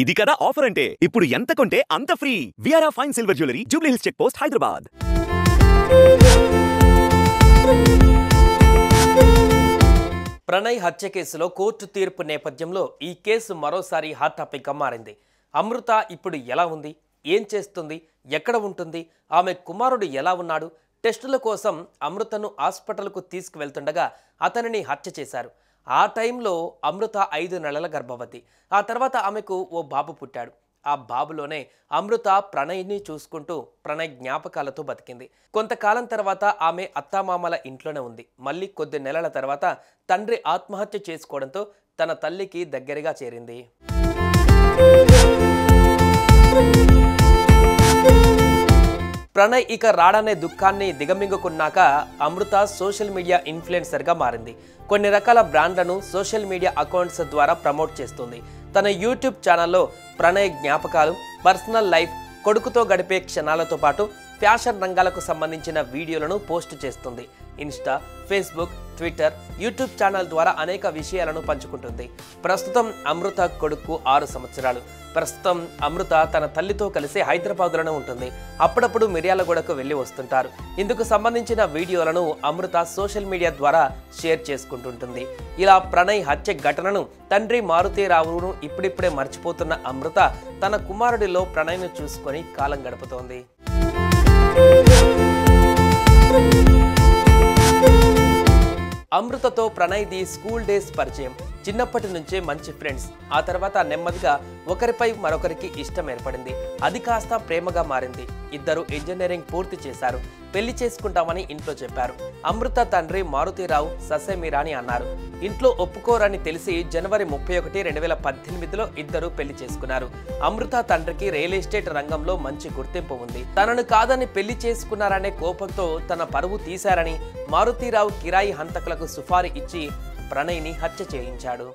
ఇది కదా ఆఫర్ అంటే ఇప్పుడు ఎంత కొంటే అంత ఫ్రీ. విఆర్ఆ fine silver jewellery, Jubilee Hills check post, Hyderabad. Pranay హత్య కేసులో కోర్టు తీర్పు నేపథ్యంలో ఈ కేసు మరోసారి హాట్ టాపిక్గా మారింది. అమృత ఇప్పుడు ఎలా ఉంది, ఏం చేస్తుంది, ఎక్కడ ఉంటుంది, ఆమె కుమారుడు ఎలా ఉన్నాడు? టెస్టుల కోసం అమృతను హాస్పిటల్కు తీసుకువెళ్తుండగా అతనిని హత్య చేశారు. ఆ టైంలో అమృత 5 నెలల గర్భవతి. ఆ తర్వాత ఆమెకు ఓ బాబు పుట్టాడు. ఆ బాబులోనే అమృత ప్రణయ్ని చూసుకుంటూ ప్రణయ్ జ్ఞాపకాలతో బతికింది. కొంతకాలం తర్వాత ఆమె అత్తామామల ఇంట్లోనే ఉంది. మళ్ళీ కొద్ది నెలల తర్వాత తండ్రి ఆత్మహత్య చేసుకోవడంతో తన తల్లికి దగ్గరగా చేరింది. ప్రణయ్ ఇక రాడనే దుఃఖాన్ని దిగమింగుకున్నాక అమృత సోషల్ మీడియా ఇన్ఫ్లుయెన్సర్గా మారింది. కొన్ని రకాల బ్రాండ్లను సోషల్ మీడియా అకౌంట్స్ ద్వారా ప్రమోట్ చేస్తుంది. తన యూట్యూబ్ ఛానల్లో ప్రణయ్ జ్ఞాపకాలు, పర్సనల్ లైఫ్, కొడుకుతో గడిపే క్షణాలతో పాటు ఫ్యాషన్ రంగాలకు సంబంధించిన వీడియోలను పోస్ట్ చేస్తుంది. Insta, Facebook, Twitter, YouTube channel ద్వారా అనేక విషయాలను పంచుకుంటుంది. ప్రస్తుతం అమృత కొడుకు 6 సంవత్సరాలు. ప్రస్తుతం అమృత తన తల్లితో కలిసి హైదరాబాద్లోనే ఉంటుంది. అప్పుడప్పుడు మిర్యాలగూడకు వెళ్ళి వస్తుంటారు. ఇందుకు సంబంధించిన వీడియోలను అమృత సోషల్ మీడియా ద్వారా షేర్ చేసుకుంటుంటుంది. ఇలా ప్రణయ్ హత్య ఘటనను తండ్రి మారుతీరావును ఇప్పుడిప్పుడే మర్చిపోతున్న అమృత తన కుమారుడిలో ప్రణయ్ను చూసుకొని కాలం గడుపుతోంది. అమృతతో ప్రణయ్ది స్కూల్ డేస్ పరిచయం. చిన్నప్పటి నుంచే మంచి ఫ్రెండ్స్. ఆ తర్వాత నెమ్మదిగా ఒకరిపై మరొకరికి ఇష్టం ఏర్పడింది. అది కాస్త ప్రేమగా మారింది. ఇద్దరు ఇంజనీరింగ్ పూర్తి చేశారు. పెళ్లి చేసుకుంటామని ఇంట్లో చెప్పారు. అమృత తండ్రి మారుతీరావు ససేమిరాని అన్నారు. ఇంట్లో ఒప్పుకోరని తెలిసి జనవరి 31, 2018లో ఇద్దరు పెళ్లి చేసుకున్నారు. అమృత తండ్రికి రియల్ ఎస్టేట్ రంగంలో మంచి గుర్తింపు ఉంది. తనను కాదని పెళ్లి చేసుకున్నారనే కోపంతో తన పరువు తీశారని మారుతీరావు కిరాయి హంతకులకు సుపారీ ఇచ్చి ప్రణయ్ని హత్య చేయించాడు.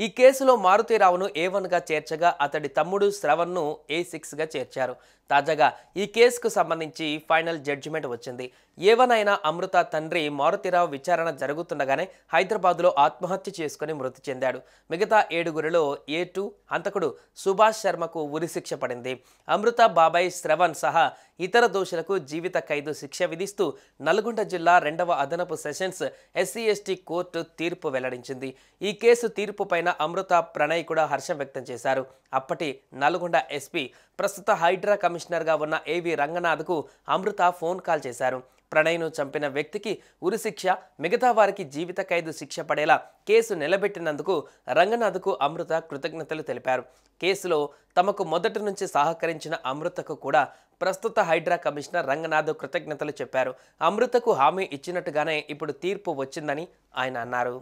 ఈ కేసులో మారుతీరావును A1గా చేర్చగా అతడి తమ్ముడు శ్రవణ్ను A6గా చేర్చారు. తాజాగా ఈ కేసుకు సంబంధించి ఫైనల్ జడ్జిమెంట్ వచ్చింది. A1 అయిన అమృత తండ్రి మారుతీరావు విచారణ జరుగుతుండగానే హైదరాబాద్లో ఆత్మహత్య చేసుకుని మృతి చెందాడు. మిగతా 7గురిలో A2 హంతకుడు సుభాష్ శర్మకు ఉరిశిక్ష పడింది. అమృత బాబాయ్ శ్రవణ్ సహా ఇతర దోషులకు జీవిత ఖైదు శిక్ష విధిస్తూ నల్గొండ జిల్లా 2వ అదనపు సెషన్స్ SC/ST కోర్టు తీర్పు వెల్లడించింది. ఈ కేసు తీర్పుపైన అమృత, ప్రణయ్ కూడా హర్షం వ్యక్తం చేశారు. అప్పటి నల్గొండ SP, ప్రస్తుత హైడ్రా కమిషనర్గా ఉన్న AV రంగనాథ్కు అమృత ఫోన్ కాల్ చేశారు. ప్రణయ్ను చంపిన వ్యక్తికి ఉరిశిక్ష, మిగతా వారికి జీవిత ఖైదు శిక్ష పడేలా కేసు నిలబెట్టినందుకు రంగనాథ్కు అమృత కృతజ్ఞతలు తెలిపారు. కేసులో తమకు మొదటి నుంచి సహకరించిన అమృతకు కూడా ప్రస్తుత హైడ్రా కమిషనర్ రంగనాథ్ కృతజ్ఞతలు చెప్పారు. అమృతకు హామీ ఇచ్చినట్టుగానే ఇప్పుడు తీర్పు వచ్చిందని ఆయన అన్నారు.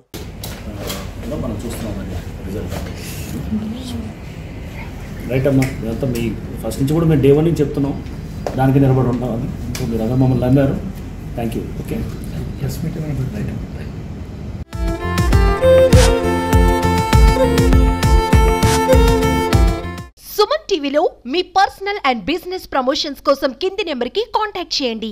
రైట్ అమ్మా, ఇదంతా మీ ఫస్ట్ నుంచి కూడా మేము డే 1 నుంచి చెప్తున్నాం, దానికి నిలబడి ఉంటామని. సో మీరు అదే మమ్మల్ని నమ్మారు. Thank you. ఓకే, సుమన్ టీవీలో మీ పర్సనల్ అండ్ బిజినెస్ ప్రమోషన్స్ కోసం కింది నెంబర్కి కాంటాక్ట్ చేయండి.